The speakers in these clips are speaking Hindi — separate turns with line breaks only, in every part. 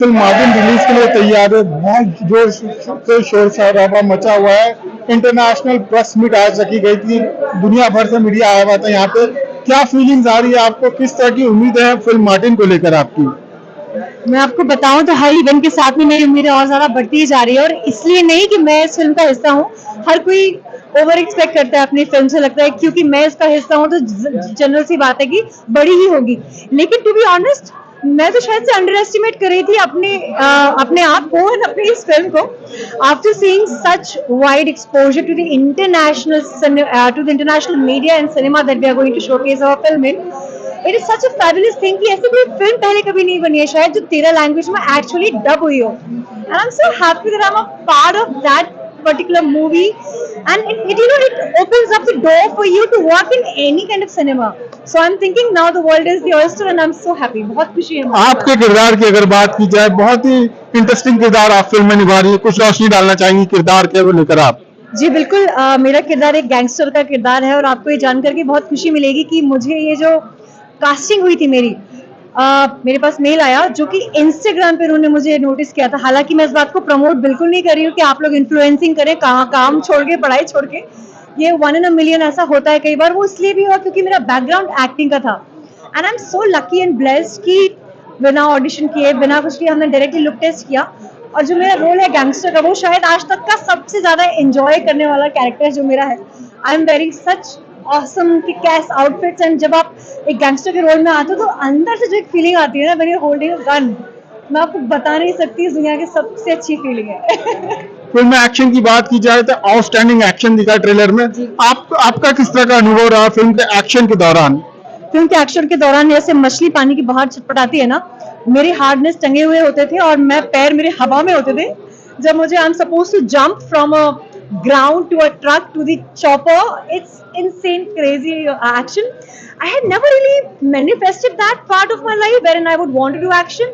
फिल्म मार्टिन रिलीज के लिए तैयार है। बहुत जोर से शोर शराबा मचा हुआ है। इंटरनेशनल प्रेस मीट आज रखी गई थी। दुनिया भर से मीडिया आया हुआ था यहाँ पे। क्या फीलिंग्स आ रही है आपको? किस तरह की उम्मीद है फिल्म मार्टिन को लेकर आपकी?
मैं आपको बताऊं तो हर इवेंट के साथ में मेरी उम्मीदें और ज्यादा बढ़ती जा रही है, और इसलिए नहीं कि मैं इस फिल्म का हिस्सा हूँ। हर कोई ओवर एक्सपेक्ट करता है अपनी फिल्म से, लगता है क्योंकि मैं इसका हिस्सा हूँ तो जनरल सी बात है कि बड़ी ही होगी। लेकिन टू बी ऑनेस्ट, मैं तो शायद से अंडर एस्टिमेट कर रही थी अपने आप को और अपनी इस फिल्म को। After seeing such wide exposure to the international media and cinema that we are going to showcase our film in, it is such a fabulous thing कि ऐसी कोई फिल्म पहले कभी नहीं बनी है शायद जो 13 लैंग्वेज में एक्चुअली डब हुई हो। And I am so happy that I am a part of that particular movie, and it opens up the door for you to work in any kind of cinema. So I'm thinking now the world is the oyster and I'm so happy. बहुत खुशी है मुझे।
आपके किरदार की अगर बात की जाए, बहुत ही इंटरेस्टिंग किरदार आप फिल्म में निभा रही है। कुछ रोशनी डालना चाहेंगी किरदार के लेकर आप?
जी बिल्कुल, मेरा किरदार एक गैंगस्टर का किरदार है, और आपको ये जानकर के बहुत खुशी मिलेगी कि मुझे ये जो कास्टिंग हुई थी मेरे पास मेल आया जो कि इंस्टाग्राम पे उन्होंने मुझे नोटिस किया था। हालांकि मैं इस बात को प्रमोट बिल्कुल नहीं कर रही हूँ कि आप लोग इन्फ्लुएंसिंग करें, काम छोड़ के, पढ़ाई छोड़ के। ये 1 in a million ऐसा होता है कई बार। वो इसलिए भी हुआ क्योंकि मेरा बैकग्राउंड एक्टिंग का था, and I am so lucky and blessed कि बिना ऑडिशन किए, बिना कुछ किए, हमने डायरेक्टली लुक टेस्ट किया, और जो मेरा रोल है गैंगस्टर का, वो शायद आज तक का सबसे ज्यादा एंजॉय करने वाला कैरेक्टर जो मेरा है। I am very such awesome कि कैस आउटफिट्स, एंड जब आप एक गैंगस्टर के रोल में आते हो तो अंदर से जो एक फीलिंग आती है ना, when you are holding a gun, मैं आपको बता नहीं सकती। इस दुनिया की सबसे अच्छी फीलिंग है।
फिल्म में एक्शन की बात की जाए तो आउटस्टैंडिंग एक्शन दिखा ट्रेलर में। आपका किस तरह का अनुभव रहा फिल्म के एक्शन के दौरान?
फिल्म के एक्शन के दौरान जैसे मछली पानी की बाहर छटपटाती है ना, मेरे हार्डनेस टंगे हुए होते थे और पैर मेरे हवा में होते थे। जब मुझे I am suppose to jump from a ground to a truck to the chopper, it's insane crazy action. I had never really manifested that part of my life wherein I would want to do action.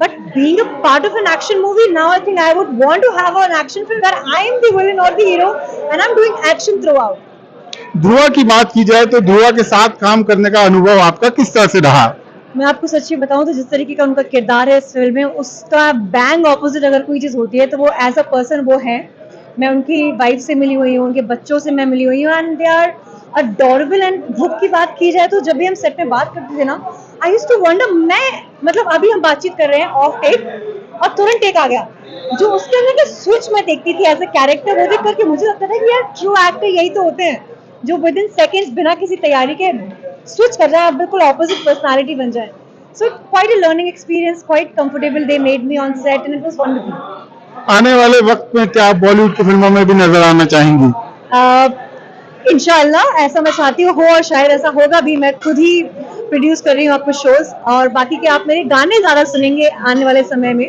But being a part of an action movie, now I think I would want to have an action film where I am the villain or the hero and I'm doing action throughout.
Dhruva की बात की जाए तो ध्रुवा के साथ काम करने का अनुभव आपका किस तरह से रहा?
मैं आपको सच्ची बताऊं तो जिस तरीके का उनका किरदार है इस फिल्म में, उसका बैंग ऑपोजिट अगर कोई चीज होती है तो वो एज अ पर्सन वो है। मैं उनकी वाइफ से मिली हुई हूँ, उनके बच्चों से मैं मिली हुई हूँ, and they are adorable. And group की बात की जाए तो जब भी हम सेट में बात करते थे ना, आई यूज्ड टू वंडर, मैं मतलब अभी हम बातचीत कर रहे हैं ऑफ टेक और तुरंत टेक आ गया, जो उसके अंदर के स्विच मैं देखती थी एज अ कैरेक्टर, वो देख करके मुझे लगता था कि यार ट्रू एक्टर यही तो होते हैं जो विद इन सेकेंड्स बिना किसी तैयारी के स्विच कर जाए, आप बिल्कुल ऑपोजिट पर्सनालिटी बन जाए। So quite a learning experience, quite comfortable they made me on set and it was wonderful.
आने वाले वक्त में क्या आप बॉलीवुड की फिल्मों में भी नजर आना चाहेंगी?
इंशाल्लाह ऐसा मैं चाहती हूँ हो, और शायद ऐसा होगा भी। मैं खुद ही प्रोड्यूस कर रही हूँ आपको शोज, और बाकी के आप मेरे गाने ज्यादा सुनेंगे आने वाले समय में।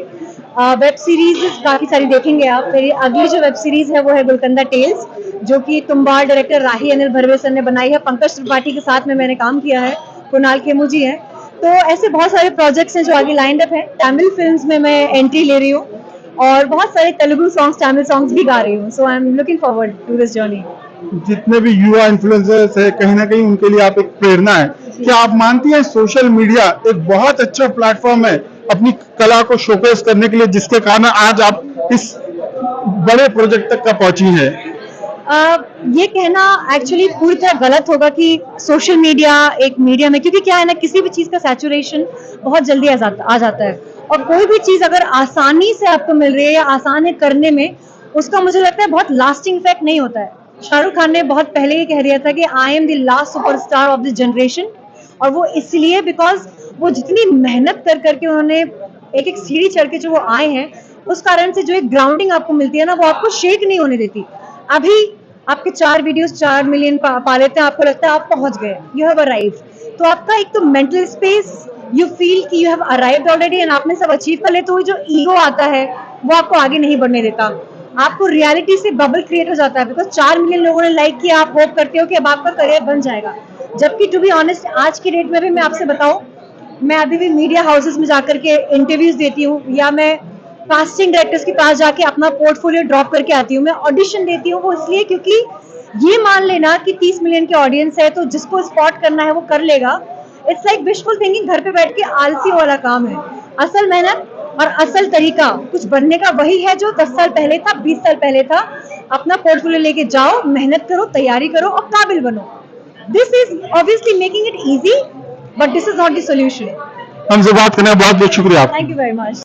वेब सीरीज काफी सारी देखेंगे आप। मेरी अगली जो वेब सीरीज है वो है गुलकंदा टेल्स, जो कि तुम्बाड़ डायरेक्टर राही अनिल भरवे सर ने बनाई है। पंकज त्रिपाठी के साथ में मैंने काम किया है, कुणाल खेमुजी है। तो ऐसे बहुत सारे प्रोजेक्ट्स हैं जो आगे लाइंड अप है। तमिल फिल्म्स में मैं एंट्री ले रही हूँ, और बहुत सारे तेलुगु सॉन्ग्स, तमिल सॉन्ग्स भी गा रही हूँ। So I am looking forward to this journey.
जितने भी युवा इन्फ्लुएंसर्स है, कहीं ना कहीं उनके लिए आप एक प्रेरणा है। क्या आप मानती हैं सोशल मीडिया एक बहुत अच्छा प्लेटफॉर्म है अपनी कला को शोकेस करने के लिए, जिसके कारण आज आप इस बड़े प्रोजेक्ट तक का पहुंची है?
ये कहना एक्चुअली पूरी तरह गलत होगा कि सोशल मीडिया एक मीडियम है, क्योंकि क्या है ना, किसी भी चीज का सैचुरेशन बहुत जल्दी आ जाता है, और कोई भी चीज अगर आसानी से आपको मिल रही है या आसान है करने में, उसका मुझे लगता है बहुत लास्टिंग इफेक्ट नहीं होता है। शाहरुख खान ने बहुत पहले ही कह दिया था कि I am the last superstar of this generation, और वो इसलिए बिकॉज वो जितनी मेहनत कर करके उन्होंने एक एक सीढ़ी चढ़ के जो वो आए हैं, उस कारण से जो एक ग्राउंडिंग आपको मिलती है ना, वो आपको शेक नहीं होने देती। अभी आपके 4 वीडियोस 4 मिलियन पा लेते हैं, आपको लगता है आप पहुंच गए, यू हैव अराइव्ड। तो आपका एक तो मेंटल स्पेस, यू फील कि you have arrived already, and आपने सब अचीव कर ले, तो जो ईगो आता है वो आपको आगे नहीं बढ़ने देता। आपको रियलिटी से बबल क्रिएट हो जाता है, बिकॉज 4 मिलियन लोगों ने लाइक किया, आप होप करते हो कि अब आपका करियर बन जाएगा। जबकि टू बी ऑनेस्ट आज की डेट में भी मैं आपसे बताऊं, मैं अभी भी मीडिया हाउसेस में जाकर के इंटरव्यूज देती हूँ, या मैं कास्टिंग डायरेक्टर्स के पास जाके अपना पोर्टफोलियो ड्रॉप करके आती हूँ, मैं ऑडिशन देती हूँ। वो इसलिए क्योंकि ये मान लेना कि 30 मिलियन की ऑडियंस है तो जिसको स्पॉट करना है वो कर लेगा, इट्स लाइक विशफुल थिंकिंग, घर पे बैठ के आलसी वाला काम है। असल मेहनत और असल तरीका कुछ बनने का वही है जो 10 साल पहले था, 20 साल पहले था। अपना पोर्टफोलियो लेके जाओ, मेहनत करो, तैयारी करो और काबिल बनो। This is obviously making it easy, but this is not the solution.
हमसे बात करने का बहुत बहुत शुक्रिया आपका।
Thank you very much.